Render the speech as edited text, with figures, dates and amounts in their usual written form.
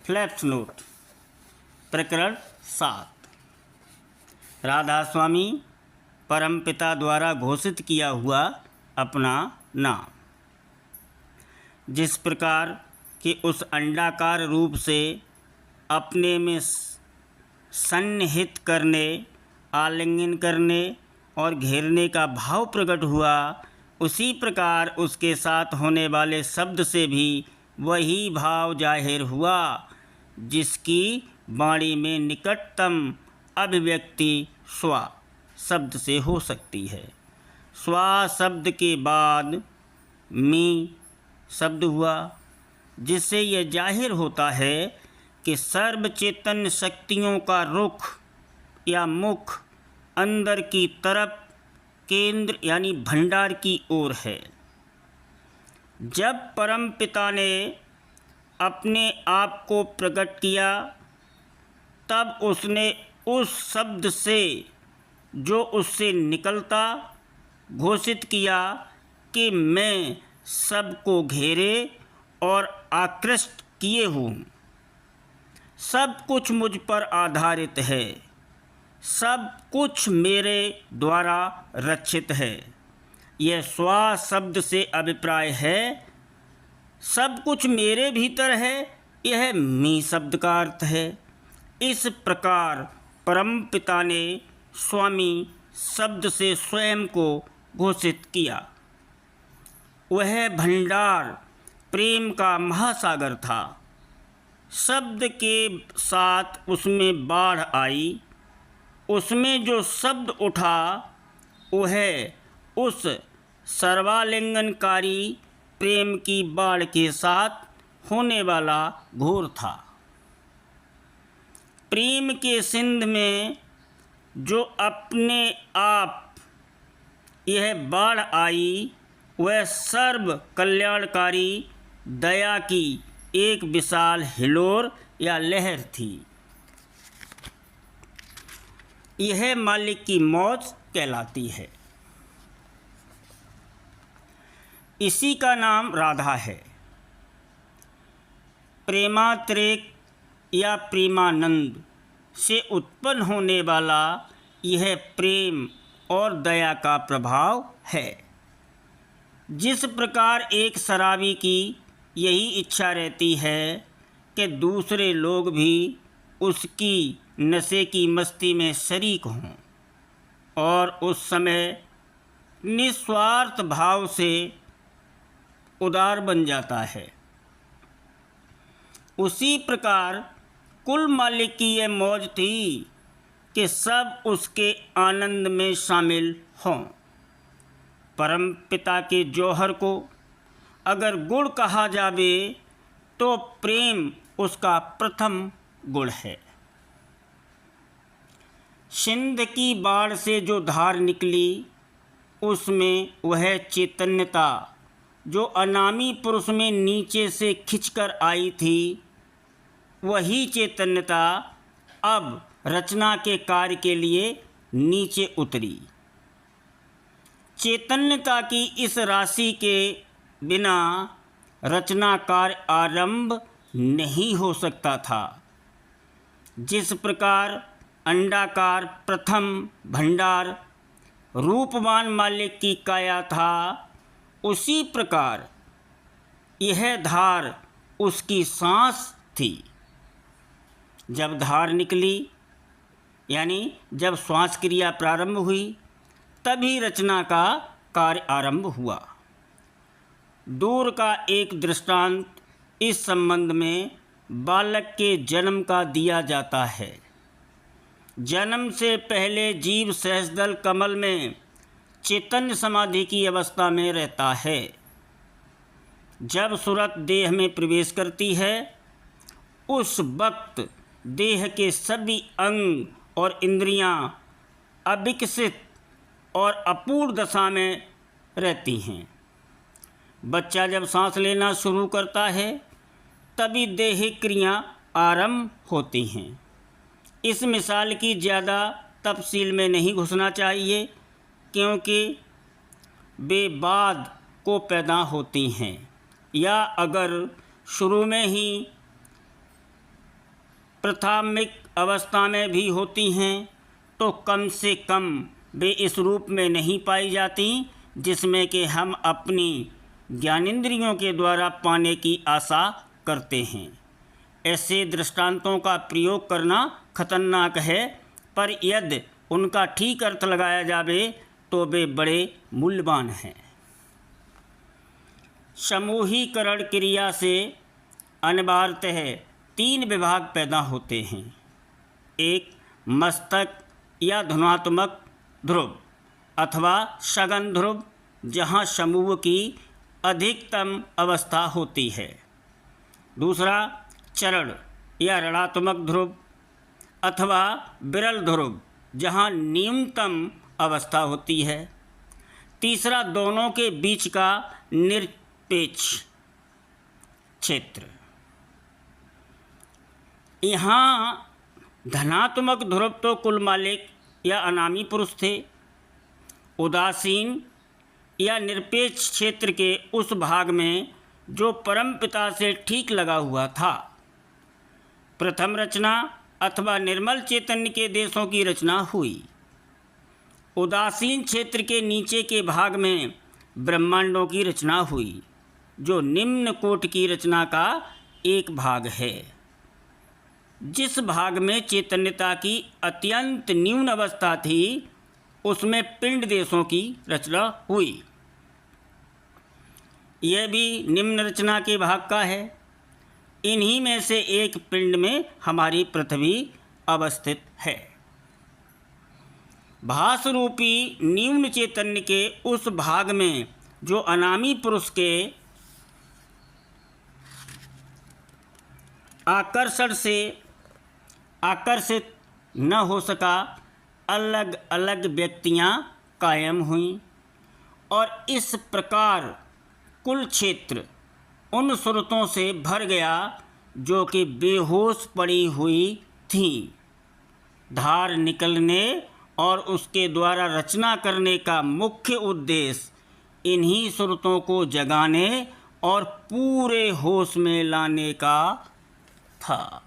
Flaps note प्रकरण 7। राधा स्वामी परमपिता द्वारा घोषित किया हुआ अपना नाम। जिस प्रकार कि उस अंडाकार रूप से अपने में सन्निहित करने, आलिंगन करने और घेरने का भाव प्रकट हुआ, उसी प्रकार उसके साथ होने वाले शब्द से भी वही भाव जाहिर हुआ, जिसकी वाणी में निकटतम अभिव्यक्ति स्वा शब्द से हो सकती है। स्वा शब्द के बाद मी शब्द हुआ, जिससे यह जाहिर होता है कि सर्व चैतन्य शक्तियों का रुख या मुख अंदर की तरफ केंद्र यानी भंडार की ओर है। जब परमपिता ने अपने आप को प्रकट किया, तब उसने उस शब्द से जो उससे निकलता घोषित किया कि मैं सबको घेरे और आकृष्ट किए हूँ। सब कुछ मुझ पर आधारित है, सब कुछ मेरे द्वारा रक्षित है। यह स्वा शब्द से अभिप्राय है सब कुछ मेरे भीतर है, यह मी शब्द का अर्थ है। इस प्रकार परमपिता ने स्वामी शब्द से स्वयं को घोषित किया। वह भंडार प्रेम का महासागर था। शब्द के साथ उसमें बाढ़ आई। उसमें जो शब्द उठा वह उस सर्वालिंगनकारी प्रेम की बाढ़ के साथ होने वाला घोर था। प्रेम के सिंध में जो अपने आप यह बाढ़ आई, वह सर्व कल्याणकारी दया की एक विशाल हिलोर या लहर थी। यह मालिक की मौज कहलाती है। इसी का नाम राधा है। प्रेमातिरेक या प्रेमानंद से उत्पन्न होने वाला यह प्रेम और दया का प्रभाव है। जिस प्रकार एक शराबी की यही इच्छा रहती है कि दूसरे लोग भी उसकी नशे की मस्ती में शरीक हों और उस समय निस्वार्थ भाव से उदार बन जाता है, उसी प्रकार कुल मालिक की यह मौज थी कि सब उसके आनंद में शामिल हों। परम पिता के जौहर को अगर गुण कहा जावे तो प्रेम उसका प्रथम गुण है। सिंध की बाढ़ से जो धार निकली, उसमें वह चैतन्यता जो अनामी पुरुष में नीचे से खिंचकर आई थी, वही चैतन्यता अब रचना के कार्य के लिए नीचे उतरी। चैतन्यता की इस राशि के बिना रचना कार्य आरंभ नहीं हो सकता था। जिस प्रकार अंडाकार प्रथम भंडार रूपवान मालिक की काया था, उसी प्रकार यह धार उसकी सांस थी। जब धार निकली यानी जब श्वास क्रिया प्रारंभ हुई, तभी रचना का कार्य आरंभ हुआ। दूर का एक दृष्टांत इस संबंध में बालक के जन्म का दिया जाता है। जन्म से पहले जीव सहस्रदल कमल में चैतन्य समाधि की अवस्था में रहता है। जब सूरत देह में प्रवेश करती है, उस वक्त देह के सभी अंग और इंद्रियां अविकसित और अपूर्ण दशा में रहती हैं। बच्चा जब सांस लेना शुरू करता है, तभी देहिक क्रिया आरंभ होती हैं। इस मिसाल की ज़्यादा तफसील में नहीं घुसना चाहिए, क्योंकि वे बाद को पैदा होती हैं, या अगर शुरू में ही प्राथमिक अवस्था में भी होती हैं तो कम से कम वे इस रूप में नहीं पाई जाती जिसमें कि हम अपनी ज्ञानेंद्रियों के द्वारा पाने की आशा करते हैं। ऐसे दृष्टांतों का प्रयोग करना खतरनाक है, पर यदि उनका ठीक अर्थ लगाया जावे तो वे बड़े मूल्यवान हैं। समूहीकरण क्रिया से अनिवार्यतः 3 विभाग पैदा होते हैं। एक, मस्तक या ध्वन्यात्मक ध्रुव अथवा सघन ध्रुव, जहाँ समूह की अधिकतम अवस्था होती है। दूसरा, चरण या ऋणात्मक ध्रुव अथवा विरल ध्रुव, जहाँ न्यूनतम अवस्था होती है। तीसरा, दोनों के बीच का निरपेक्ष क्षेत्र। यहाँ धनात्मक ध्रुव तो कुल मालिक या अनामी पुरुष थे। उदासीन या निरपेक्ष क्षेत्र के उस भाग में जो परमपिता से ठीक लगा हुआ था, प्रथम रचना अथवा निर्मल चैतन्य के देशों की रचना हुई। उदासीन क्षेत्र के नीचे के भाग में ब्रह्मांडों की रचना हुई, जो निम्न कोट की रचना का एक भाग है। जिस भाग में चैतन्यता की अत्यंत न्यून अवस्था थी, उसमें पिंड देशों की रचना हुई। यह भी निम्न रचना के भाग का है। इन्हीं में से एक पिंड में हमारी पृथ्वी अवस्थित है। भास रूपी न्यून चैतन्य के उस भाग में जो अनामी पुरुष के आकर्षण से आकर्षित न हो सका, अलग अलग व्यक्तियां कायम हुईं और इस प्रकार कुल क्षेत्र उन सुरतों से भर गया जो कि बेहोश पड़ी हुई थीं। धार निकलने और उसके द्वारा रचना करने का मुख्य उद्देश्य इन्हीं सुरतों को जगाने और पूरे होश में लाने का था।